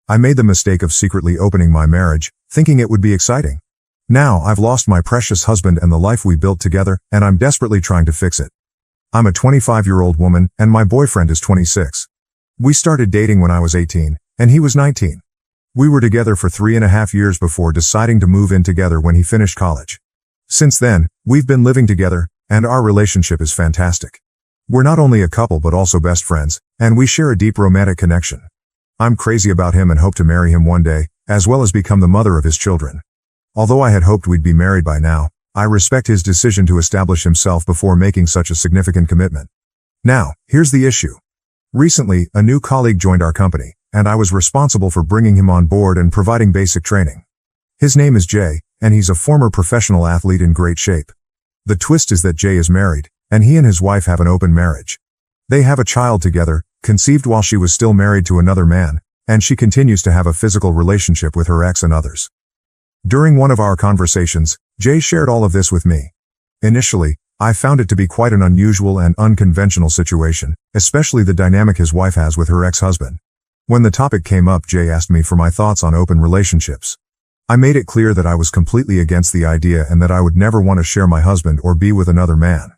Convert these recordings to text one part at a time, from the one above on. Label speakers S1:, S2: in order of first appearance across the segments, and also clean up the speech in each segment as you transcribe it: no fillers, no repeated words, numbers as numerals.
S1: I made the mistake of secretly opening my marriage, thinking it would be exciting. Now I've lost my precious husband and the life we built together, and I'm desperately trying to fix it. I'm a 25-year-old woman, and my boyfriend is 26. We started dating when I was 18, and he was 19. We were together for 3.5 years before deciding to move in together when he finished college. Since then, we've been living together, and our relationship is fantastic. We're not only a couple but also best friends, and we share a deep romantic connection. I'm crazy about him and hope to marry him one day, as well as become the mother of his children. Although I had hoped we'd be married by now, I respect his decision to establish himself before making such a significant commitment. Now, here's the issue. Recently, a new colleague joined our company, and I was responsible for bringing him on board and providing basic training. His name is Jay, and he's a former professional athlete in great shape. The twist is that Jay is married, and he and his wife have an open marriage. They have a child together, conceived while she was still married to another man, and she continues to have a physical relationship with her ex and others. During one of our conversations, Jay shared all of this with me. Initially, I found it to be quite an unusual and unconventional situation, especially the dynamic his wife has with her ex-husband. When the topic came up, Jay asked me for my thoughts on open relationships. I made it clear that I was completely against the idea and that I would never want to share my husband or be with another man.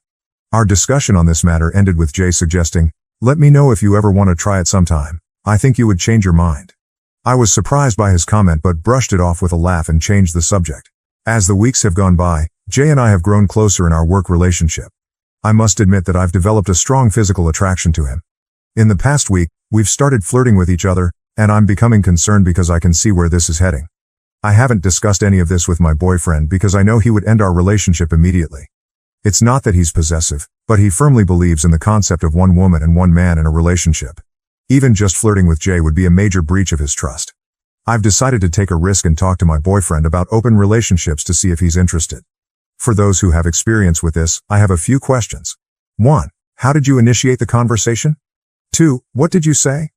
S1: Our discussion on this matter ended with Jay suggesting, "Let me know if you ever want to try it sometime. I think you would change your mind." I was surprised by his comment but brushed it off with a laugh and changed the subject. As the weeks have gone by, Jay and I have grown closer in our work relationship. I must admit that I've developed a strong physical attraction to him. In the past week, we've started flirting with each other, and I'm becoming concerned because I can see where this is heading. I haven't discussed any of this with my boyfriend because I know he would end our relationship immediately. It's not that he's possessive, but he firmly believes in the concept of one woman and one man in a relationship. Even just flirting with Jay would be a major breach of his trust. I've decided to take a risk and talk to my boyfriend about open relationships to see if he's interested. For those who have experience with this, I have a few questions. 1. How did you initiate the conversation? 2. What did you say?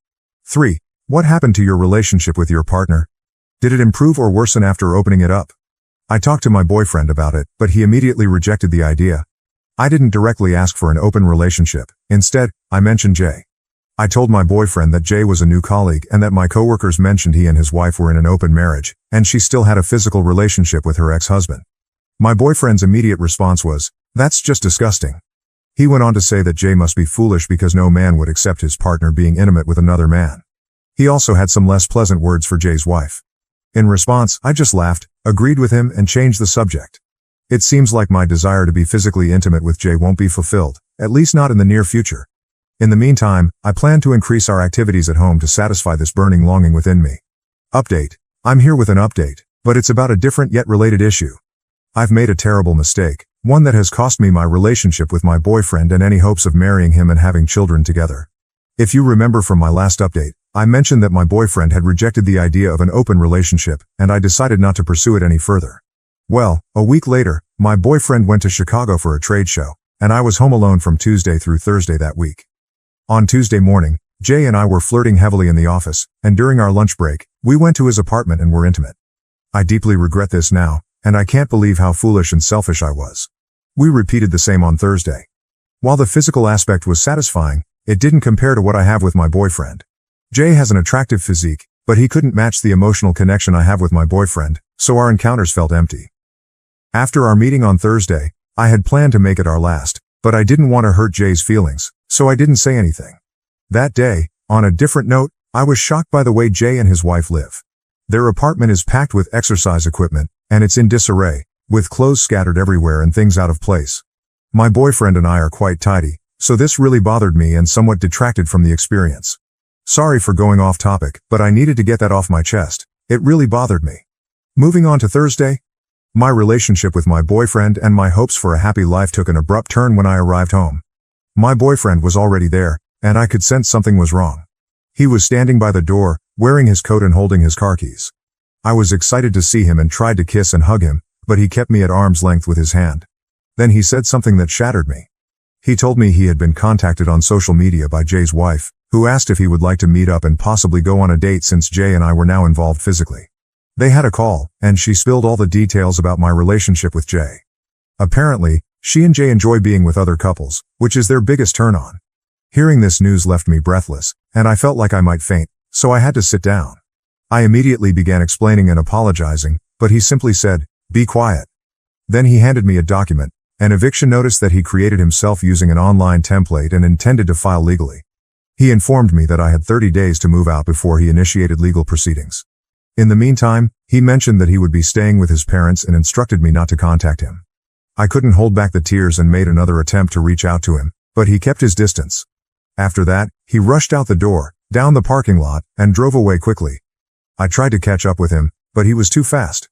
S1: 3. What happened to your relationship with your partner? Did it improve or worsen after opening it up? I talked to my boyfriend about it, but he immediately rejected the idea. I didn't directly ask for an open relationship. Instead, I mentioned Jay. I told my boyfriend that Jay was a new colleague and that my coworkers mentioned he and his wife were in an open marriage, and she still had a physical relationship with her ex-husband. My boyfriend's immediate response was, "That's just disgusting." He went on to say that Jay must be foolish because no man would accept his partner being intimate with another man. He also had some less pleasant words for Jay's wife. In response, I just laughed, agreed with him, and changed the subject. It seems like my desire to be physically intimate with Jay won't be fulfilled, at least not in the near future. In the meantime, I plan to increase our activities at home to satisfy this burning longing within me. Update. I'm here with an update, but it's about a different yet related issue. I've made a terrible mistake, one that has cost me my relationship with my boyfriend and any hopes of marrying him and having children together. If you remember from my last update, I mentioned that my boyfriend had rejected the idea of an open relationship, and I decided not to pursue it any further. Well, a week later, my boyfriend went to Chicago for a trade show, and I was home alone from Tuesday through Thursday that week. On Tuesday morning, Jay and I were flirting heavily in the office, and during our lunch break, we went to his apartment and were intimate. I deeply regret this now, and I can't believe how foolish and selfish I was. We repeated the same on Thursday. While the physical aspect was satisfying, it didn't compare to what I have with my boyfriend. Jay has an attractive physique, but he couldn't match the emotional connection I have with my boyfriend, so our encounters felt empty. After our meeting on Thursday, I had planned to make it our last, but I didn't want to hurt Jay's feelings, so I didn't say anything. That day, on a different note, I was shocked by the way Jay and his wife live. Their apartment is packed with exercise equipment, and it's in disarray, with clothes scattered everywhere and things out of place. My boyfriend and I are quite tidy, so this really bothered me and somewhat detracted from the experience. Sorry for going off topic, but I needed to get that off my chest. It really bothered me. Moving on to Thursday, my relationship with my boyfriend and my hopes for a happy life took an abrupt turn when I arrived home. My boyfriend was already there, and I could sense something was wrong. He was standing by the door, wearing his coat and holding his car keys. I was excited to see him and tried to kiss and hug him, but he kept me at arm's length with his hand. Then he said something that shattered me. He told me he had been contacted on social media by Jay's wife, who asked if he would like to meet up and possibly go on a date since Jay and I were now involved physically. They had a call, and she spilled all the details about my relationship with Jay. Apparently, she and Jay enjoy being with other couples, which is their biggest turn-on. Hearing this news left me breathless, and I felt like I might faint, so I had to sit down. I immediately began explaining and apologizing, but he simply said, "Be quiet." Then he handed me a document, an eviction notice that he created himself using an online template and intended to file legally. He informed me that I had 30 days to move out before he initiated legal proceedings. In the meantime, he mentioned that he would be staying with his parents and instructed me not to contact him. I couldn't hold back the tears and made another attempt to reach out to him, but he kept his distance. After that, he rushed out the door, down the parking lot, and drove away quickly. I tried to catch up with him, but he was too fast.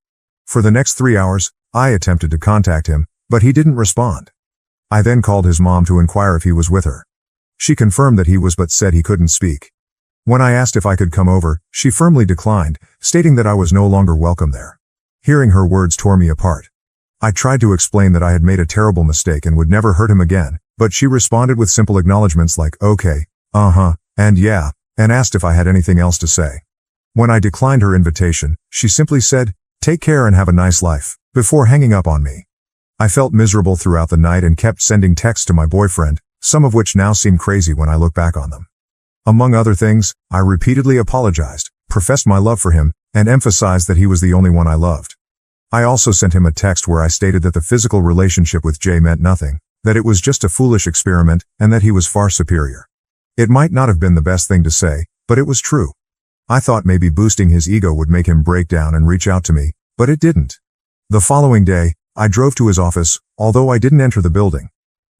S1: For the next 3 hours, I attempted to contact him, but he didn't respond. I then called his mom to inquire if he was with her. She confirmed that he was but said he couldn't speak. When I asked if I could come over, she firmly declined, stating that I was no longer welcome there. Hearing her words tore me apart. I tried to explain that I had made a terrible mistake and would never hurt him again, but she responded with simple acknowledgments like okay, and yeah, and asked if I had anything else to say. When I declined her invitation, she simply said, "Take care and have a nice life," before hanging up on me. I felt miserable throughout the night and kept sending texts to my boyfriend, some of which now seem crazy when I look back on them. Among other things, I repeatedly apologized, professed my love for him, and emphasized that he was the only one I loved. I also sent him a text where I stated that the physical relationship with Jay meant nothing, that it was just a foolish experiment, and that he was far superior. It might not have been the best thing to say, but it was true. I thought maybe boosting his ego would make him break down and reach out to me, but it didn't. The following day, I drove to his office, although I didn't enter the building.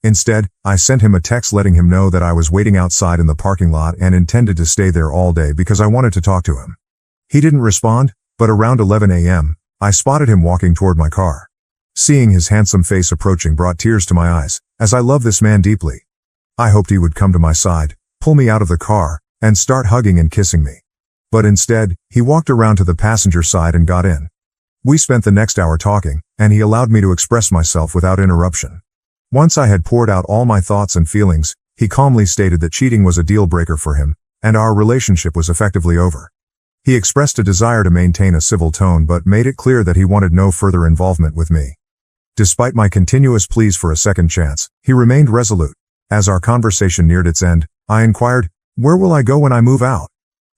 S1: Instead, I sent him a text letting him know that I was waiting outside in the parking lot and intended to stay there all day because I wanted to talk to him. He didn't respond, but around 11 a.m., I spotted him walking toward my car. Seeing his handsome face approaching brought tears to my eyes, as I love this man deeply. I hoped he would come to my side, pull me out of the car, and start hugging and kissing me. But instead, he walked around to the passenger side and got in. We spent the next hour talking, and he allowed me to express myself without interruption. Once I had poured out all my thoughts and feelings, he calmly stated that cheating was a deal breaker for him, and our relationship was effectively over. He expressed a desire to maintain a civil tone but made it clear that he wanted no further involvement with me. Despite my continuous pleas for a second chance, he remained resolute. As our conversation neared its end, I inquired, "Where will I go when I move out?"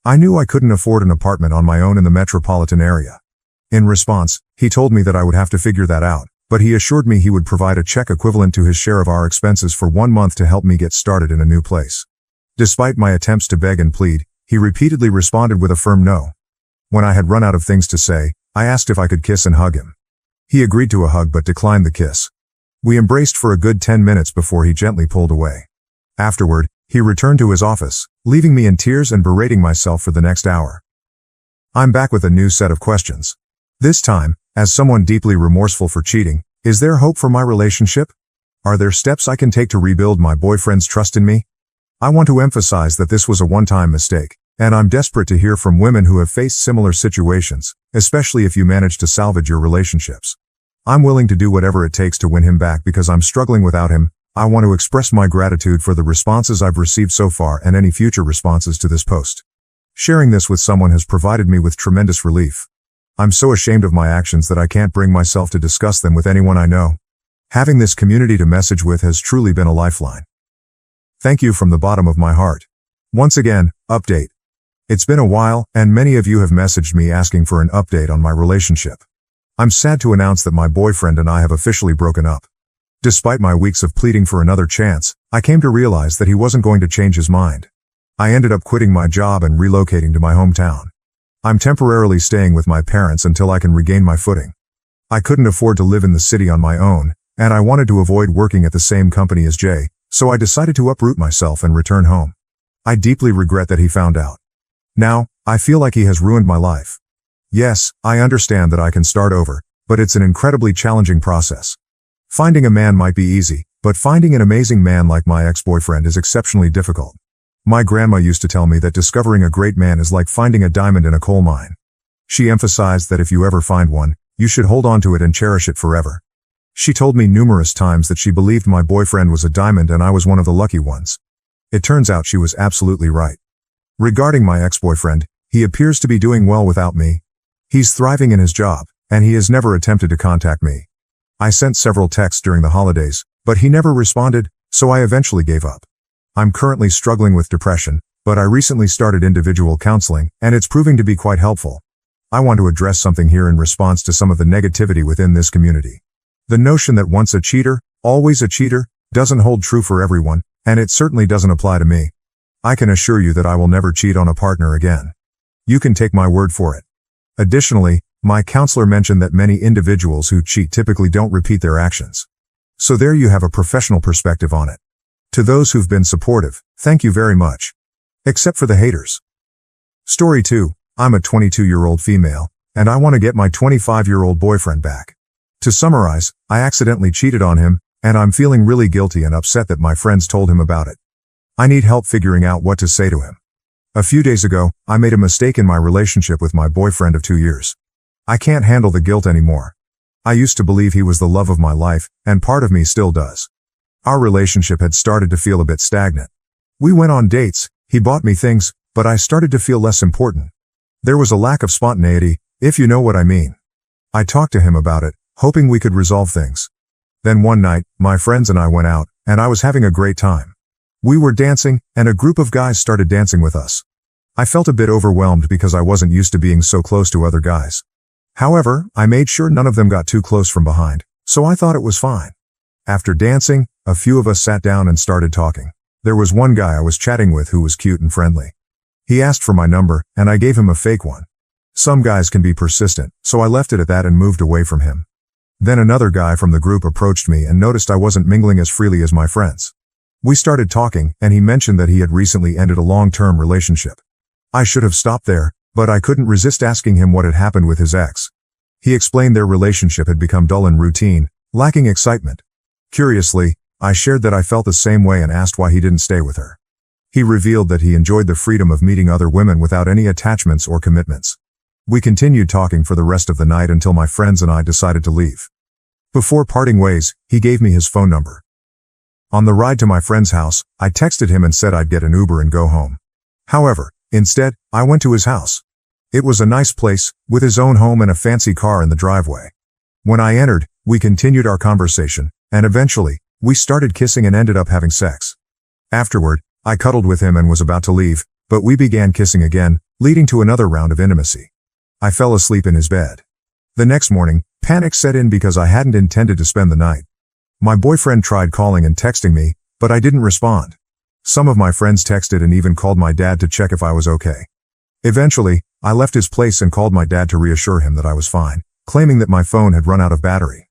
S1: I knew I couldn't afford an apartment on my own in the metropolitan area. In response, he told me that I would have to figure that out, but he assured me he would provide a check equivalent to his share of our expenses for 1 month to help me get started in a new place. Despite my attempts to beg and plead, he repeatedly responded with a firm no. When I had run out of things to say, I asked if I could kiss and hug him. He agreed to a hug but declined the kiss. We embraced for a good 10 minutes before he gently pulled away. Afterward, he returned to his office, leaving me in tears and berating myself for the next hour. I'm back with a new set of questions. This time, as someone deeply remorseful for cheating, is there hope for my relationship? Are there steps I can take to rebuild my boyfriend's trust in me? I want to emphasize that this was a one-time mistake, and I'm desperate to hear from women who have faced similar situations, especially if you manage to salvage your relationships. I'm willing to do whatever it takes to win him back because I'm struggling without him. I want to express my gratitude for the responses I've received so far and any future responses to this post. Sharing this with someone has provided me with tremendous relief. I'm so ashamed of my actions that I can't bring myself to discuss them with anyone I know. Having this community to message with has truly been a lifeline. Thank you from the bottom of my heart. Once again, update. It's been a while, and many of you have messaged me asking for an update on my relationship. I'm sad to announce that my boyfriend and I have officially broken up. Despite my weeks of pleading for another chance, I came to realize that he wasn't going to change his mind. I ended up quitting my job and relocating to my hometown. I'm temporarily staying with my parents until I can regain my footing. I couldn't afford to live in the city on my own, and I wanted to avoid working at the same company as Jay, so I decided to uproot myself and return home. I deeply regret that he found out. Now, I feel like he has ruined my life. Yes, I understand that I can start over, but it's an incredibly challenging process. Finding a man might be easy, but finding an amazing man like my ex-boyfriend is exceptionally difficult. My grandma used to tell me that discovering a great man is like finding a diamond in a coal mine. She emphasized that if you ever find one, you should hold on to it and cherish it forever. She told me numerous times that she believed my boyfriend was a diamond and I was one of the lucky ones. It turns out she was absolutely right. Regarding my ex-boyfriend, he appears to be doing well without me. He's thriving in his job, and he has never attempted to contact me. I sent several texts during the holidays, but he never responded, so I eventually gave up. I'm currently struggling with depression, But I recently started individual counseling, and it's proving to be quite helpful. I want to address something here in response to some of the negativity within this community. The notion that once a cheater, always a cheater, doesn't hold true for everyone, and it certainly doesn't apply to me. I can assure you that I will never cheat on a partner again. You can take my word for it. Additionally, my counselor mentioned that many individuals who cheat typically don't repeat their actions. So there you have a professional perspective on it. To those who've been supportive, thank you very much. Except for the haters. Story 2. I'm a 22-year-old female, and I want to get my 25-year-old boyfriend back. To summarize, I accidentally cheated on him, and I'm feeling really guilty and upset that my friends told him about it. I need help figuring out what to say to him. A few days ago, I made a mistake in my relationship with my boyfriend of 2 years. I can't handle the guilt anymore. I used to believe he was the love of my life, and part of me still does. Our relationship had started to feel a bit stagnant. We went on dates, he bought me things, but I started to feel less important. There was a lack of spontaneity, if you know what I mean. I talked to him about it, hoping we could resolve things. Then one night, my friends and I went out, and I was having a great time. We were dancing, and a group of guys started dancing with us. I felt a bit overwhelmed because I wasn't used to being so close to other guys. However, I made sure none of them got too close from behind, so I thought it was fine. After dancing, a few of us sat down and started talking. There was one guy I was chatting with who was cute and friendly. He asked for my number, and I gave him a fake one. Some guys can be persistent, so I left it at that and moved away from him. Then another guy from the group approached me and noticed I wasn't mingling as freely as my friends. We started talking, and he mentioned that he had recently ended a long-term relationship. I should have stopped there, but I couldn't resist asking him what had happened with his ex. He explained their relationship had become dull and routine, lacking excitement. Curiously, I shared that I felt the same way and asked why he didn't stay with her. He revealed that he enjoyed the freedom of meeting other women without any attachments or commitments. We continued talking for the rest of the night until my friends and I decided to leave. Before parting ways, he gave me his phone number. On the ride to my friend's house, I texted him and said I'd get an Uber and go home. However, instead, I went to his house. It was a nice place, with his own home and a fancy car in the driveway. When I entered, we continued our conversation, and eventually, we started kissing and ended up having sex. Afterward, I cuddled with him and was about to leave, but we began kissing again, leading to another round of intimacy. I fell asleep in his bed. The next morning, panic set in because I hadn't intended to spend the night. My boyfriend tried calling and texting me, but I didn't respond. Some of my friends texted and even called my dad to check if I was okay. Eventually, I left his place and called my dad to reassure him that I was fine, claiming that my phone had run out of battery.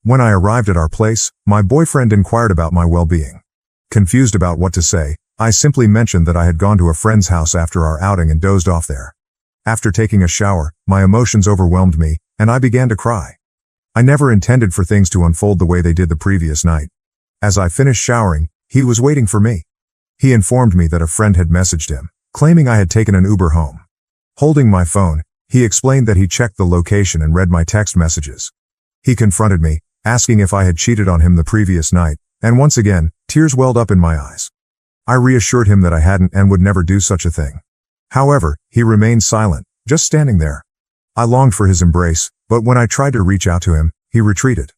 S1: When I arrived at our place, my boyfriend inquired about my well-being. Confused about what to say, I simply mentioned that I had gone to a friend's house after our outing and dozed off there. After taking a shower, my emotions overwhelmed me, and I began to cry. I never intended for things to unfold the way they did the previous night. As I finished showering, he was waiting for me. He informed me that a friend had messaged him, claiming I had taken an Uber home. Holding my phone, he explained that he checked the location and read my text messages. He confronted me, asking if I had cheated on him the previous night, and once again, tears welled up in my eyes. I reassured him that I hadn't and would never do such a thing. However, he remained silent, just standing there. I longed for his embrace, but when I tried to reach out to him, he retreated.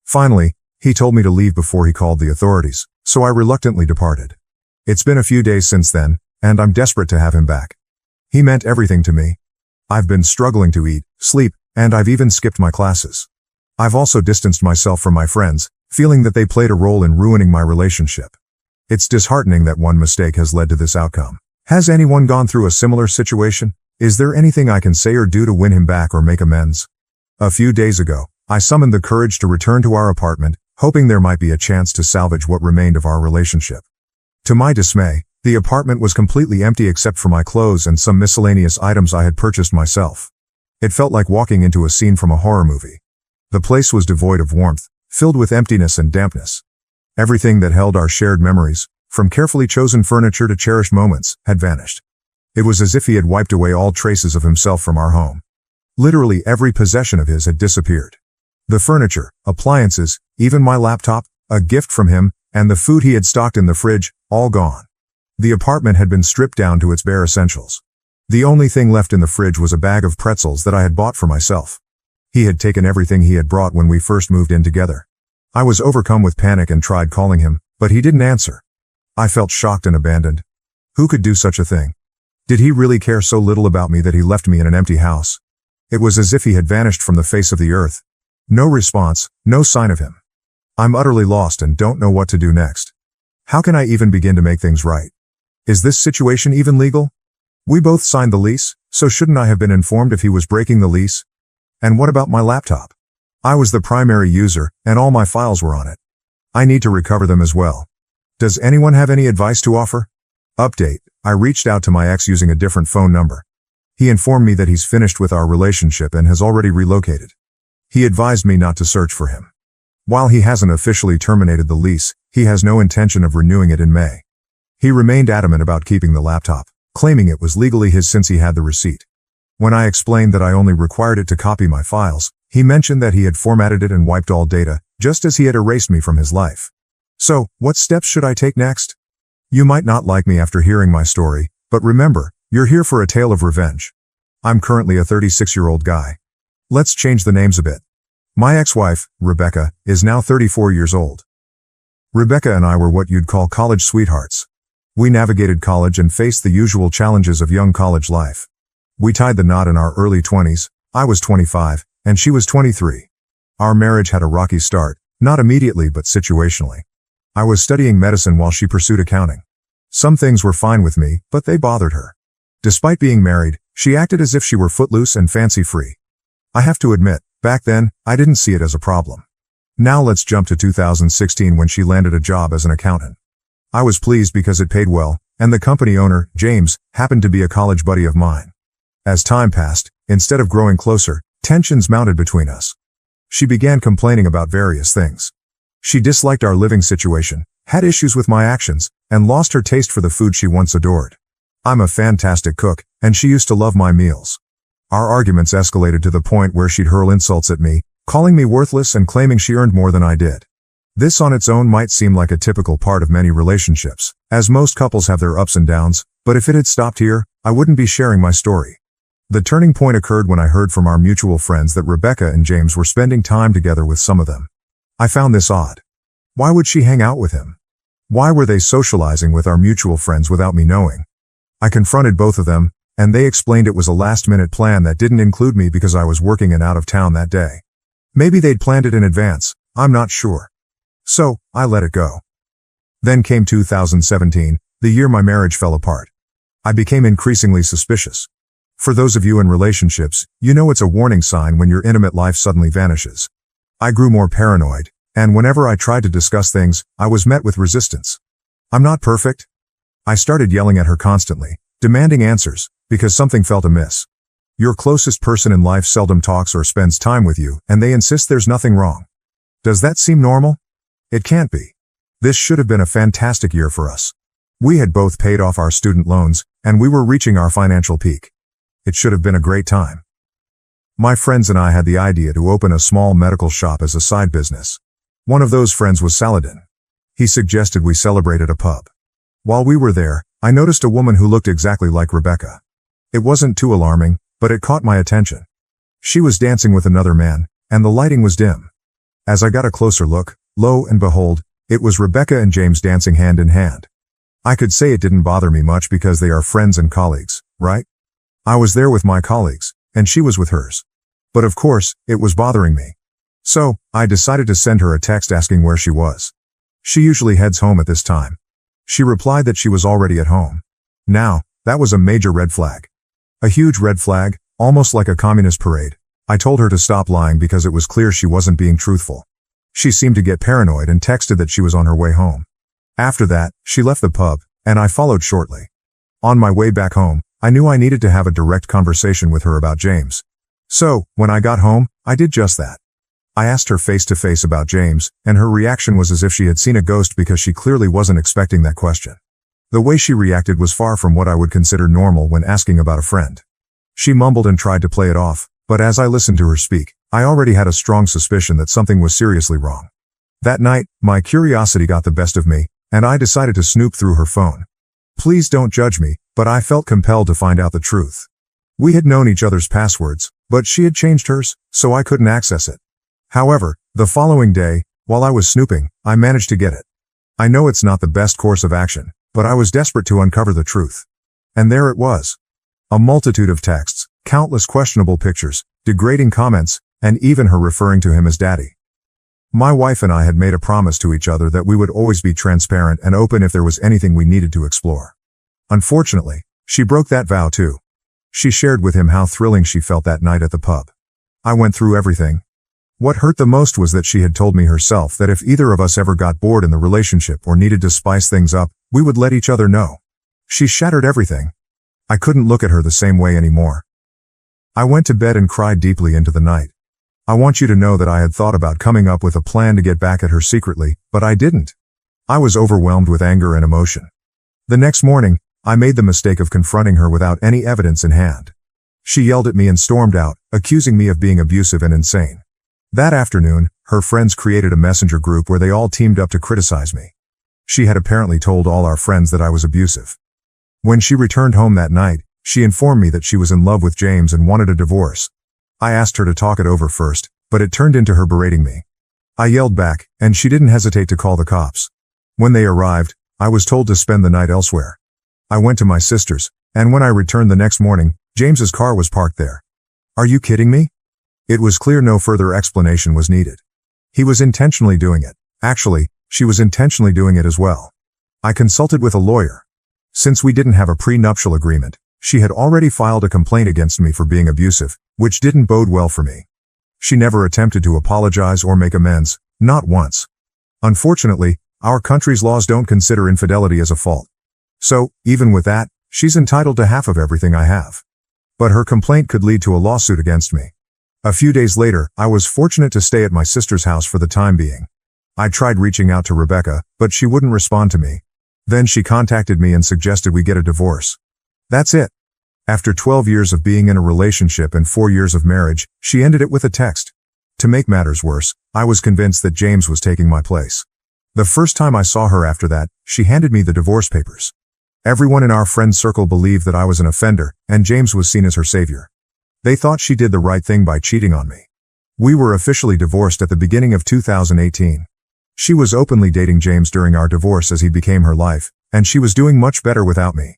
S1: Finally, he told me to leave before he called the authorities, so I reluctantly departed. It's been a few days since then, and I'm desperate to have him back. He meant everything to me. I've been struggling to eat, sleep, and I've even skipped my classes. I've also distanced myself from my friends, feeling that they played a role in ruining my relationship. It's disheartening that one mistake has led to this outcome. Has anyone gone through a similar situation? Is there anything I can say or do to win him back or make amends? A few days ago, I summoned the courage to return to our apartment, hoping there might be a chance to salvage what remained of our relationship. To my dismay, the apartment was completely empty except for my clothes and some miscellaneous items I had purchased myself. It felt like walking into a scene from a horror movie. The place was devoid of warmth, filled with emptiness and dampness. Everything that held our shared memories, from carefully chosen furniture to cherished moments, had vanished. It was as if he had wiped away all traces of himself from our home. Literally every possession of his had disappeared. The furniture, appliances, even my laptop, a gift from him, and the food he had stocked in the fridge, all gone. The apartment had been stripped down to its bare essentials. The only thing left in the fridge was a bag of pretzels that I had bought for myself. He had taken everything he had brought when we first moved in together. I was overcome with panic and tried calling him, but he didn't answer. I felt shocked and abandoned. Who could do such a thing? Did he really care so little about me that he left me in an empty house? It was as if he had vanished from the face of the earth. No response, no sign of him. I'm utterly lost and don't know what to do next. How can I even begin to make things right? Is this situation even legal? We both signed the lease, so shouldn't I have been informed if he was breaking the lease? And what about my laptop? I was the primary user, and all my files were on it. I need to recover them as well. Does anyone have any advice to offer? Update: I reached out to my ex using a different phone number. He informed me that he's finished with our relationship and has already relocated. He advised me not to search for him. While he hasn't officially terminated the lease, he has no intention of renewing it in May. He remained adamant about keeping the laptop, claiming it was legally his since he had the receipt. When I explained that I only required it to copy my files, he mentioned that he had formatted it and wiped all data, just as he had erased me from his life. So, what steps should I take next? You might not like me after hearing my story, but remember, you're here for a tale of revenge. I'm currently a 36-year-old guy. Let's change the names a bit. My ex-wife, Rebecca, is now 34 years old. Rebecca and I were what you'd call college sweethearts. We navigated college and faced the usual challenges of young college life. We tied the knot in our early 20s. I was 25, and she was 23. Our marriage had a rocky start, not immediately but situationally. I was studying medicine while she pursued accounting. Some things were fine with me, but they bothered her. Despite being married, she acted as if she were footloose and fancy-free. I have to admit, back then, I didn't see it as a problem. Now let's jump to 2016 when she landed a job as an accountant. I was pleased because it paid well, and the company owner, James, happened to be a college buddy of mine. As time passed, instead of growing closer, tensions mounted between us. She began complaining about various things. She disliked our living situation, had issues with my actions, and lost her taste for the food she once adored. I'm a fantastic cook, and she used to love my meals. Our arguments escalated to the point where she'd hurl insults at me, calling me worthless and claiming she earned more than I did. This on its own might seem like a typical part of many relationships, as most couples have their ups and downs, but if it had stopped here, I wouldn't be sharing my story. The turning point occurred when I heard from our mutual friends that Rebecca and James were spending time together with some of them. I found this odd. Why would she hang out with him? Why were they socializing with our mutual friends without me knowing? I confronted both of them, and they explained it was a last-minute plan that didn't include me because I was working and out of town that day. Maybe they'd planned it in advance, I'm not sure. So, I let it go. Then came 2017, the year my marriage fell apart. I became increasingly suspicious. For those of you in relationships, you know it's a warning sign when your intimate life suddenly vanishes. I grew more paranoid, and whenever I tried to discuss things, I was met with resistance. I'm not perfect. I started yelling at her constantly, demanding answers, because something felt amiss. Your closest person in life seldom talks or spends time with you, and they insist there's nothing wrong. Does that seem normal? It can't be. This should have been a fantastic year for us. We had both paid off our student loans, and we were reaching our financial peak. It should have been a great time. My friends and I had the idea to open a small medical shop as a side business. One of those friends was Saladin. He suggested we celebrate at a pub. While we were there, I noticed a woman who looked exactly like Rebecca. It wasn't too alarming, but it caught my attention. She was dancing with another man, and the lighting was dim. As I got a closer look, lo and behold, it was Rebecca and James dancing hand in hand. I could say it didn't bother me much because they are friends and colleagues, right? I was there with my colleagues, and she was with hers. But of course, it was bothering me. So, I decided to send her a text asking where she was. She usually heads home at this time. She replied that she was already at home. Now, that was a major red flag. A huge red flag, almost like a communist parade. I told her to stop lying because it was clear she wasn't being truthful. She seemed to get paranoid and texted that she was on her way home. After that, she left the pub, and I followed shortly. On my way back home, I knew I needed to have a direct conversation with her about James. So, when I got home, I did just that. I asked her face to face about James, and her reaction was as if she had seen a ghost because she clearly wasn't expecting that question. The way she reacted was far from what I would consider normal when asking about a friend. She mumbled and tried to play it off, but as I listened to her speak, I already had a strong suspicion that something was seriously wrong. That night, my curiosity got the best of me, and I decided to snoop through her phone. Please don't judge me, but I felt compelled to find out the truth. We had known each other's passwords, but she had changed hers, so I couldn't access it. However, the following day, while I was snooping, I managed to get it. I know it's not the best course of action, But I was desperate to uncover the truth. And there it was. A multitude of texts, countless questionable pictures, degrading comments, and even her referring to him as daddy. My wife and I had made a promise to each other that we would always be transparent and open if there was anything we needed to explore. Unfortunately, she broke that vow too. She shared with him how thrilling she felt that night at the pub. I went through everything. What hurt the most was that she had told me herself that if either of us ever got bored in the relationship or needed to spice things up, we would let each other know. She shattered everything. I couldn't look at her the same way anymore. I went to bed and cried deeply into the night. I want you to know that I had thought about coming up with a plan to get back at her secretly, but I didn't. I was overwhelmed with anger and emotion. The next morning, I made the mistake of confronting her without any evidence in hand. She yelled at me and stormed out, accusing me of being abusive and insane. That afternoon, her friends created a messenger group where they all teamed up to criticize me. She had apparently told all our friends that I was abusive. When she returned home that night, she informed me that she was in love with James and wanted a divorce. I asked her to talk it over first, but it turned into her berating me. I yelled back, and she didn't hesitate to call the cops. When they arrived, I was told to spend the night elsewhere. I went to my sister's, and when I returned the next morning, James's car was parked there. Are you kidding me? It was clear no further explanation was needed. He was intentionally doing it. Actually, she was intentionally doing it as well. I consulted with a lawyer. Since we didn't have a prenuptial agreement, she had already filed a complaint against me for being abusive, which didn't bode well for me. She never attempted to apologize or make amends, not once. Unfortunately, our country's laws don't consider infidelity as a fault. So, even with that, she's entitled to half of everything I have. But her complaint could lead to a lawsuit against me. A few days later, I was fortunate to stay at my sister's house for the time being. I tried reaching out to Rebecca, but she wouldn't respond to me. Then she contacted me and suggested we get a divorce. That's it. After 12 years of being in a relationship and 4 years of marriage, she ended it with a text. To make matters worse, I was convinced that James was taking my place. The first time I saw her after that, she handed me the divorce papers. Everyone in our friend circle believed that I was an offender, and James was seen as her savior. They thought she did the right thing by cheating on me. We were officially divorced at the beginning of 2018. She was openly dating James during our divorce as he became her life, and she was doing much better without me.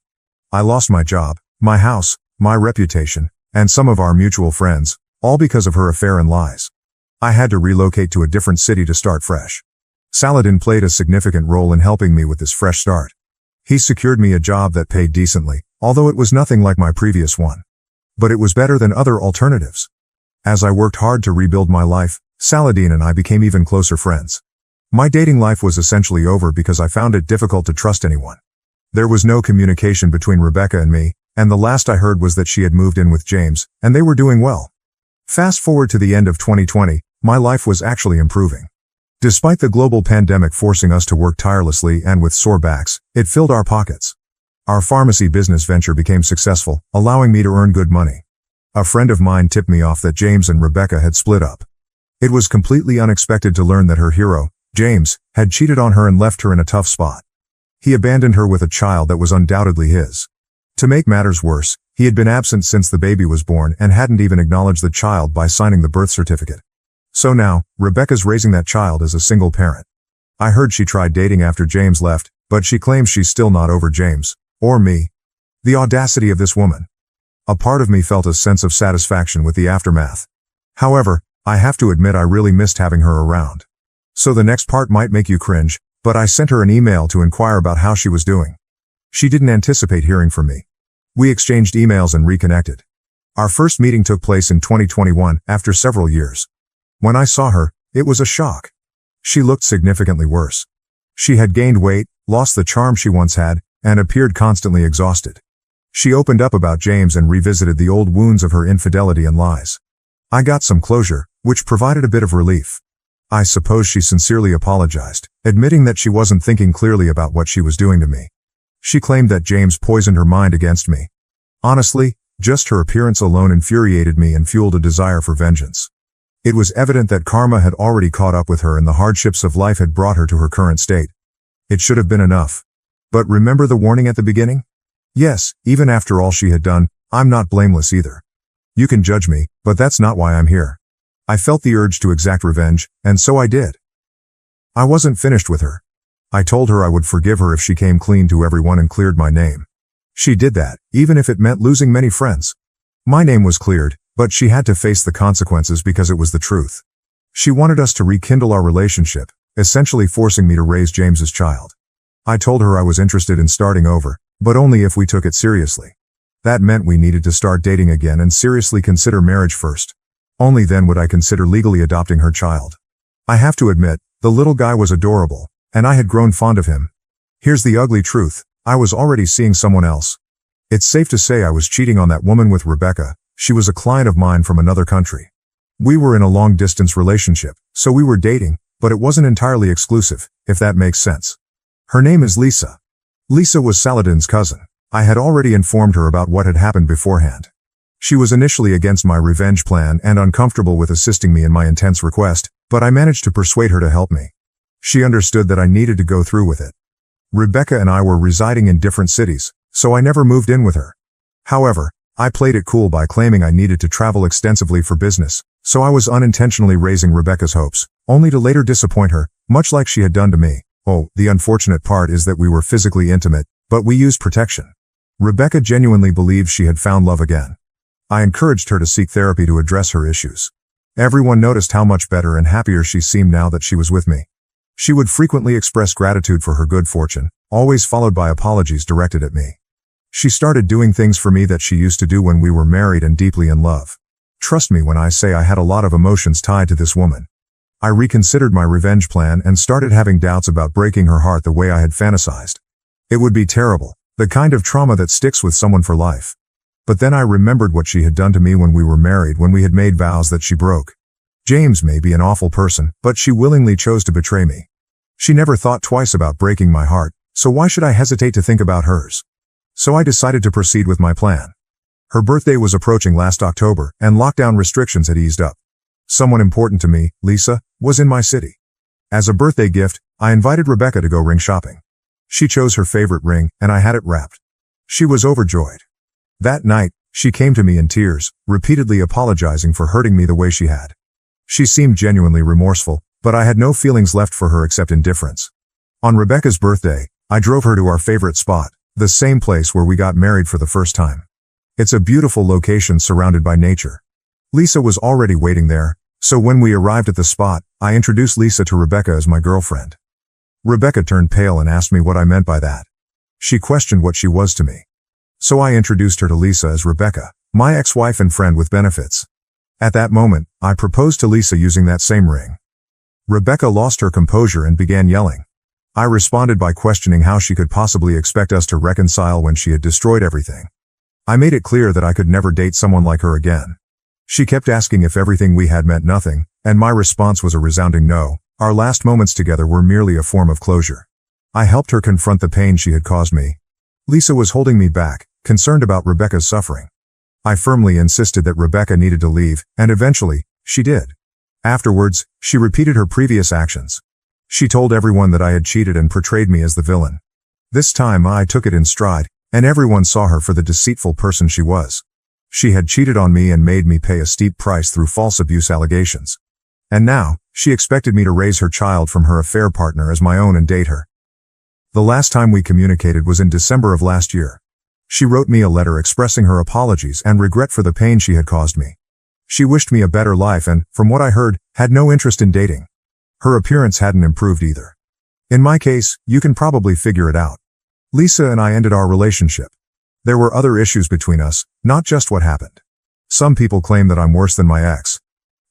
S1: I lost my job, my house, my reputation, and some of our mutual friends, all because of her affair and lies. I had to relocate to a different city to start fresh. Saladin played a significant role in helping me with this fresh start. He secured me a job that paid decently, although it was nothing like my previous one. But it was better than other alternatives. As I worked hard to rebuild my life, Saladin and I became even closer friends. My dating life was essentially over because I found it difficult to trust anyone. There was no communication between Rebecca and me, and the last I heard was that she had moved in with James, and they were doing well. Fast forward to the end of 2020, my life was actually improving. Despite the global pandemic forcing us to work tirelessly and with sore backs, it filled our pockets. Our pharmacy business venture became successful, allowing me to earn good money. A friend of mine tipped me off that James and Rebecca had split up. It was completely unexpected to learn that her hero, James, had cheated on her and left her in a tough spot. He abandoned her with a child that was undoubtedly his. To make matters worse, he had been absent since the baby was born and hadn't even acknowledged the child by signing the birth certificate. So now, Rebecca's raising that child as a single parent. I heard she tried dating after James left, but she claims she's still not over James, or me. The audacity of this woman. A part of me felt a sense of satisfaction with the aftermath. However, I have to admit I really missed having her around. So the next part might make you cringe, but I sent her an email to inquire about how she was doing. She didn't anticipate hearing from me. We exchanged emails and reconnected. Our first meeting took place in 2021, after several years. When I saw her, it was a shock. She looked significantly worse. She had gained weight, lost the charm she once had, and appeared constantly exhausted. She opened up about James and revisited the old wounds of her infidelity and lies. I got some closure, which provided a bit of relief. I suppose she sincerely apologized, admitting that she wasn't thinking clearly about what she was doing to me. She claimed that James poisoned her mind against me. Honestly, just her appearance alone infuriated me and fueled a desire for vengeance. It was evident that karma had already caught up with her and the hardships of life had brought her to her current state. It should have been enough. But remember the warning at the beginning? Yes, even after all she had done, I'm not blameless either. You can judge me, but that's not why I'm here. I felt the urge to exact revenge, and so I did. I wasn't finished with her. I told her I would forgive her if she came clean to everyone and cleared my name. She did that, even if it meant losing many friends. My name was cleared, but she had to face the consequences because it was the truth. She wanted us to rekindle our relationship, essentially forcing me to raise James's child. I told her I was interested in starting over, but only if we took it seriously. That meant we needed to start dating again and seriously consider marriage first. Only then would I consider legally adopting her child. I have to admit, the little guy was adorable, and I had grown fond of him. Here's the ugly truth, I was already seeing someone else. It's safe to say I was cheating on that woman with Rebecca. She was a client of mine from another country. We were in a long-distance relationship, so we were dating, but it wasn't entirely exclusive, if that makes sense. Her name is Lisa. Lisa was Saladin's cousin. I had already informed her about what had happened beforehand. She was initially against my revenge plan and uncomfortable with assisting me in my intense request, but I managed to persuade her to help me. She understood that I needed to go through with it. Rebecca and I were residing in different cities, so I never moved in with her. However, I played it cool by claiming I needed to travel extensively for business, so I was unintentionally raising Rebecca's hopes, only to later disappoint her, much like she had done to me. Oh, the unfortunate part is that we were physically intimate, but we used protection. Rebecca genuinely believed she had found love again. I encouraged her to seek therapy to address her issues. Everyone noticed how much better and happier she seemed now that she was with me. She would frequently express gratitude for her good fortune, always followed by apologies directed at me. She started doing things for me that she used to do when we were married and deeply in love. Trust me when I say I had a lot of emotions tied to this woman. I reconsidered my revenge plan and started having doubts about breaking her heart the way I had fantasized. It would be terrible, the kind of trauma that sticks with someone for life. But then I remembered what she had done to me when we were married, when we had made vows that she broke. James may be an awful person, but she willingly chose to betray me. She never thought twice about breaking my heart, so why should I hesitate to think about hers? So I decided to proceed with my plan. Her birthday was approaching last October, and lockdown restrictions had eased up. Someone important to me, Lisa, was in my city. As a birthday gift, I invited Rebecca to go ring shopping. She chose her favorite ring, and I had it wrapped. She was overjoyed. That night, she came to me in tears, repeatedly apologizing for hurting me the way she had. She seemed genuinely remorseful, but I had no feelings left for her except indifference. On Rebecca's birthday, I drove her to our favorite spot, the same place where we got married for the first time. It's a beautiful location surrounded by nature. Lisa was already waiting there, so when we arrived at the spot, I introduced Lisa to Rebecca as my girlfriend. Rebecca turned pale and asked me what I meant by that. She questioned what she was to me. So I introduced her to Lisa as Rebecca, my ex-wife and friend with benefits. At that moment, I proposed to Lisa using that same ring. Rebecca lost her composure and began yelling. I responded by questioning how she could possibly expect us to reconcile when she had destroyed everything. I made it clear that I could never date someone like her again. She kept asking if everything we had meant nothing, and my response was a resounding no. Our last moments together were merely a form of closure. I helped her confront the pain she had caused me. Lisa was holding me back, concerned about Rebecca's suffering. I firmly insisted that Rebecca needed to leave, and eventually, she did. Afterwards, she repeated her previous actions. She told everyone that I had cheated and portrayed me as the villain. This time I took it in stride, and everyone saw her for the deceitful person she was. She had cheated on me and made me pay a steep price through false abuse allegations. And now, she expected me to raise her child from her affair partner as my own and date her. The last time we communicated was in December of last year. She wrote me a letter expressing her apologies and regret for the pain she had caused me. She wished me a better life and, from what I heard, had no interest in dating. Her appearance hadn't improved either. In my case, you can probably figure it out. Lisa and I ended our relationship. There were other issues between us, not just what happened. Some people claim that I'm worse than my ex.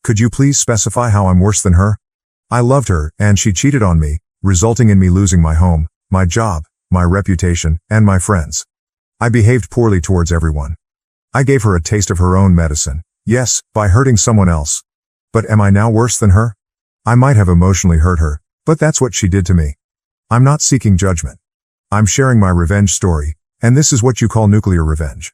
S1: Could you please specify how I'm worse than her? I loved her, and she cheated on me, resulting in me losing my home, my job, my reputation, and my friends. I behaved poorly towards everyone. I gave her a taste of her own medicine, yes, by hurting someone else. But am I now worse than her? I might have emotionally hurt her, but that's what she did to me. I'm not seeking judgment. I'm sharing my revenge story, and this is what you call nuclear revenge.